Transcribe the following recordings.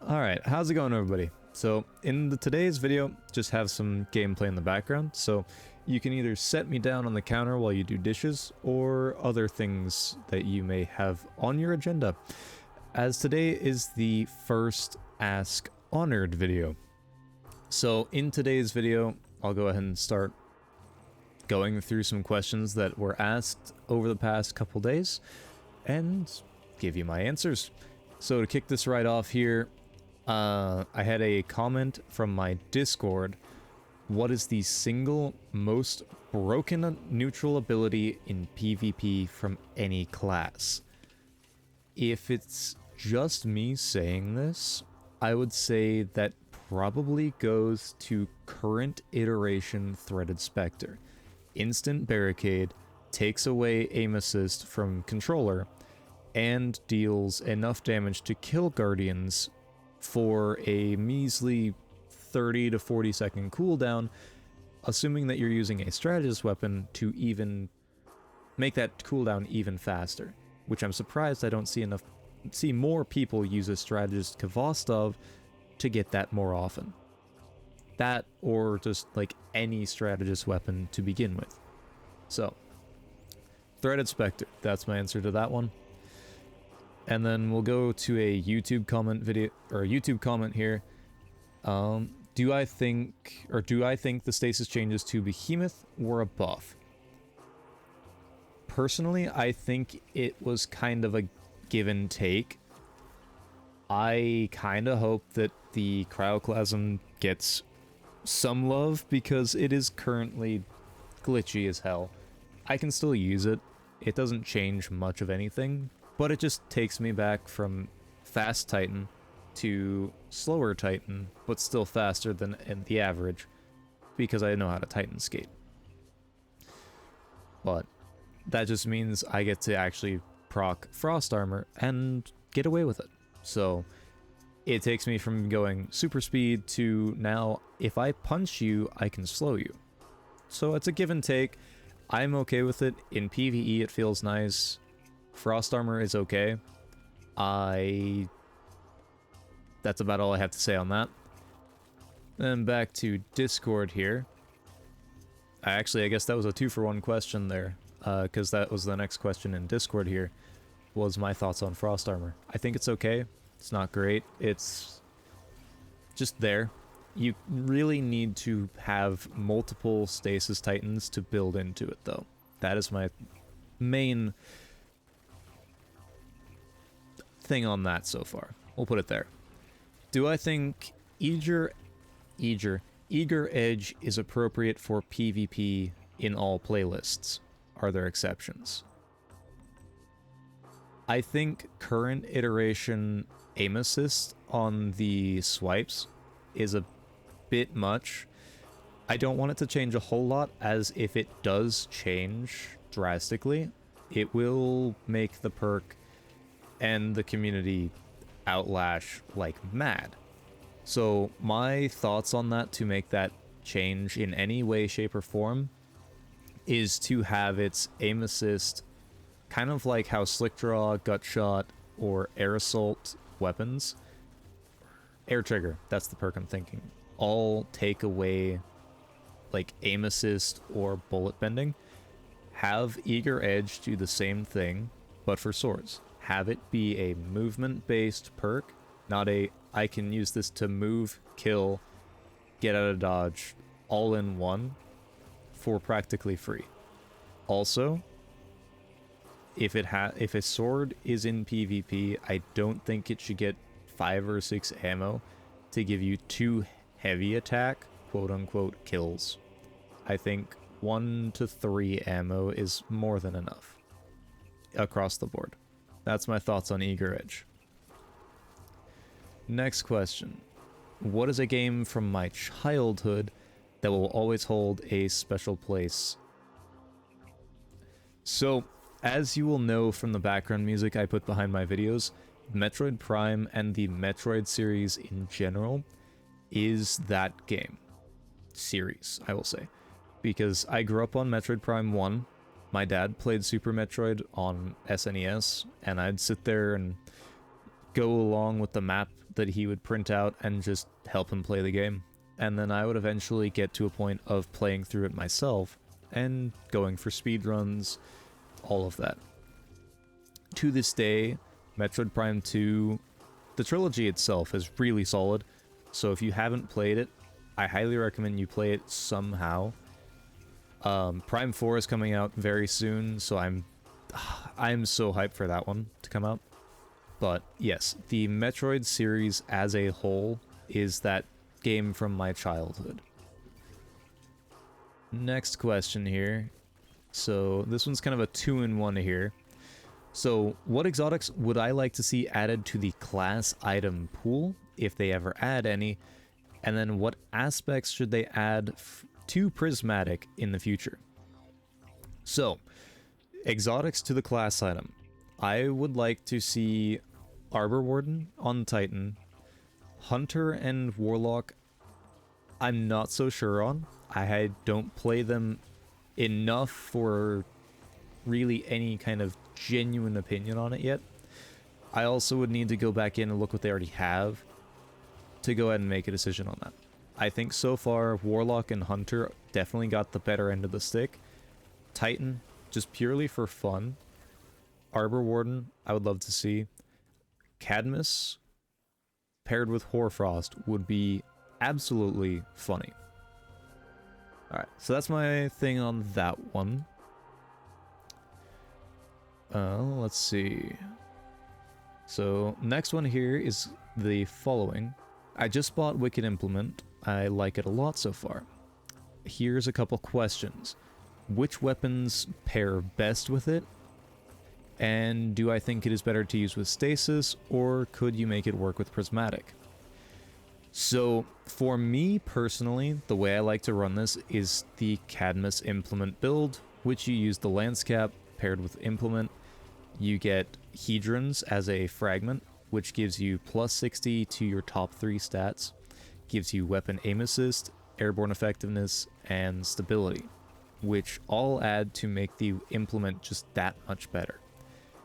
Alright, how's it going everybody? So, in today's video, just have some gameplay in the background, so you can either set me down on the counter while you do dishes, or other things that you may have on your agenda, as today is the first Ask Honored video. So, in today's video, I'll go ahead and start going through some questions that were asked over the past couple days, and give you my answers. So to kick this right off here, I had a comment from my Discord. What is the single most broken neutral ability in PvP from any class? If it's just me saying this, I would say that probably goes to current iteration Threaded Spectre. Instant Barricade takes away aim assist from controller and deals enough damage to kill guardians for a measly 30 to 40 second cooldown, assuming that you're using a strategist weapon to even make that cooldown even faster, which I'm surprised I don't see more people use a strategist Kvostov to get that more often. That, or just like any strategist weapon to begin with. So, Threaded Spectre, that's my answer to that one. And then we'll go to a YouTube comment here. Do I think the stasis changes to Behemoth were a buff? Personally, I think it was kind of a give and take. I kind of hope that the Cryoclasm gets some love because it is currently glitchy as hell. I can still use it. It doesn't change much of anything, but it just takes me back from fast Titan to slower Titan, but still faster than the average, because I know how to Titan skate. But that just means I get to actually proc Frost Armor and get away with it. So it takes me from going super speed to now, if I punch you, I can slow you. So it's a give and take. I'm okay with it. In PvE, it feels nice. Frost Armor is okay. That's about all I have to say on that. Then back to Discord here. I guess that was a 2-for-1 question there, because that was the next question in Discord here, was my thoughts on Frost Armor. I think it's okay. It's not great. It's just there. You really need to have multiple Stasis Titans to build into it, though. That is my main thing on that so far. We'll put it there. Do I think Eager Edge is appropriate for PvP in all playlists? Are there exceptions? I think current iteration aim assist on the swipes is a bit much. I don't want it to change a whole lot, as if it does change drastically, it will make the perk and the community outlash like mad. So my thoughts on that, to make that change in any way, shape, or form, is to have its aim assist kind of like how Slick Draw, Gut Shot, or Air Assault weapons, Air Trigger, that's the perk I'm thinking, all take away like aim assist or bullet bending. Have Eager Edge do the same thing, but for swords. Have it be a movement-based perk, not a I can use this to move, kill, get out of dodge, all in one, for practically free. Also, if a sword is in PvP, I don't think it should get 5 or 6 ammo to give you 2 heavy attack, quote-unquote, kills. I think 1 to 3 ammo is more than enough across the board. That's my thoughts on Eager Edge. Next question. What is a game from my childhood that will always hold a special place? So, as you will know from the background music I put behind my videos, Metroid Prime and the Metroid series in general is that game. Series, I will say. Because I grew up on Metroid Prime 1, my dad played Super Metroid on SNES, and I'd sit there and go along with the map that he would print out and just help him play the game. And then I would eventually get to a point of playing through it myself and going for speedruns, all of that. To this day, Metroid Prime 2, the trilogy itself is really solid, so if you haven't played it, I highly recommend you play it somehow. Prime 4 is coming out very soon, so I'm so hyped for that one to come out. But yes, the Metroid series as a whole is that game from my childhood. Next question here. So this one's kind of a 2-in-1 here. So what exotics would I like to see added to the class item pool, if they ever add any? And then what aspects should they add to Prismatic in the future? So, exotics to the class item. I would like to see Arbor Warden on Titan. Hunter and Warlock, I'm not so sure on. I don't play them enough for really any kind of genuine opinion on it yet. I also would need to go back in and look what they already have to go ahead and make a decision on that. I think so far Warlock and Hunter definitely got the better end of the stick. Titan, just purely for fun. Arbor Warden, I would love to see. Cadmus paired with Hoarfrost would be absolutely funny. Alright, so that's my thing on that one. Let's see. So, next one here is the following. I just bought Wicked Implement. I like it a lot so far. Here's a couple questions. Which weapons pair best with it? And do I think it is better to use with Stasis, or could you make it work with Prismatic? So, for me personally, the way I like to run this is the Cadmus Implement build, which you use the Lance Cap paired with Implement. You get Hedrons as a fragment, which gives you plus 60 to your top 3 stats, gives you weapon aim assist, airborne effectiveness, and stability, which all add to make the implement just that much better.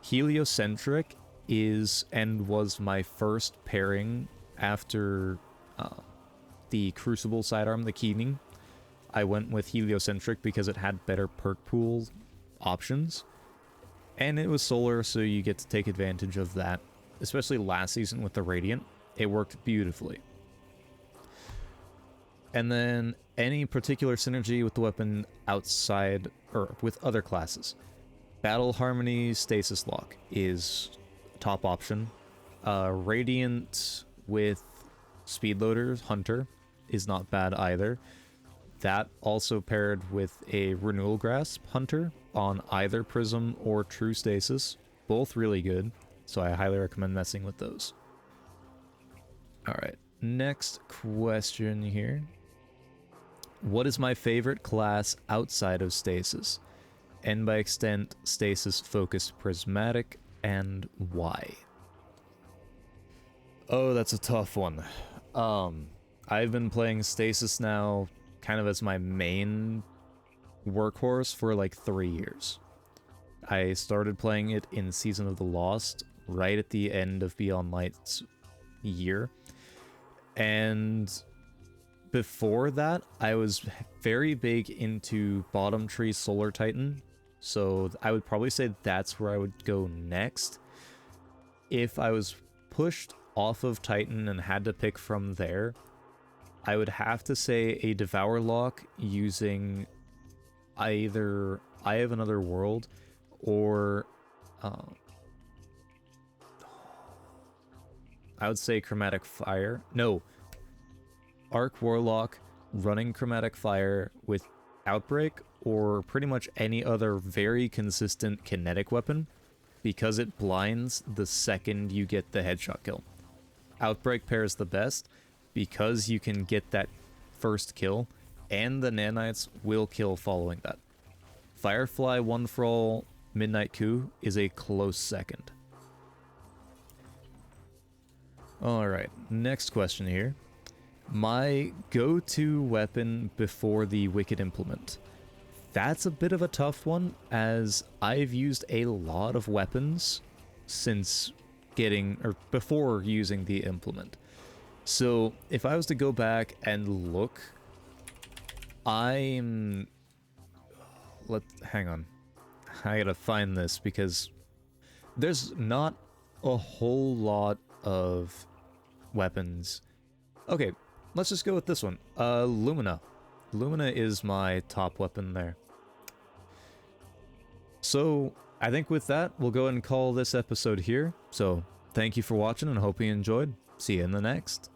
Heliocentric is and was my first pairing after the Crucible sidearm, the Keening. I went with Heliocentric because it had better perk pool options, and it was solar, so you get to take advantage of that. Especially last season with the Radiant, it worked beautifully. And then any particular synergy with the weapon outside, or with other classes. Battle Harmony Stasis Lock is top option. Radiant with Speedloader Hunter is not bad either. That also paired with a Renewal Grasp Hunter on either Prism or True Stasis. Both really good, so I highly recommend messing with those. Alright, next question here. What is my favorite class outside of Stasis? And by extent, Stasis-focused Prismatic, and why? Oh, that's a tough one. I've been playing Stasis now kind of as my main workhorse for like 3 years. I started playing it in Season of the Lost, right at the end of Beyond Light's year. And before that, I was very big into Bottom Tree Solar Titan, so I would probably say that's where I would go next. If I was pushed off of Titan and had to pick from there, I would have to say a Devour Lock using either Eye of Another World or I would say Chromatic Fire. No, Arc Warlock running Chromatic Fire with Outbreak, or pretty much any other very consistent kinetic weapon, because it blinds the second you get the headshot kill. Outbreak pairs the best because you can get that first kill, and the nanites will kill following that. Firefly One for All Midnight Coup is a close second. Alright, next question here. My go-to weapon before the Wicked Implement. That's a bit of a tough one, as I've used a lot of weapons since before using the implement. So if I was to go back and look, hang on. I gotta find this because there's not a whole lot of weapons. Okay, let's just go with this one. Lumina. Lumina is my top weapon there. So, I think with that, we'll go ahead and call this episode here. So, thank you for watching and hope you enjoyed. See you in the next.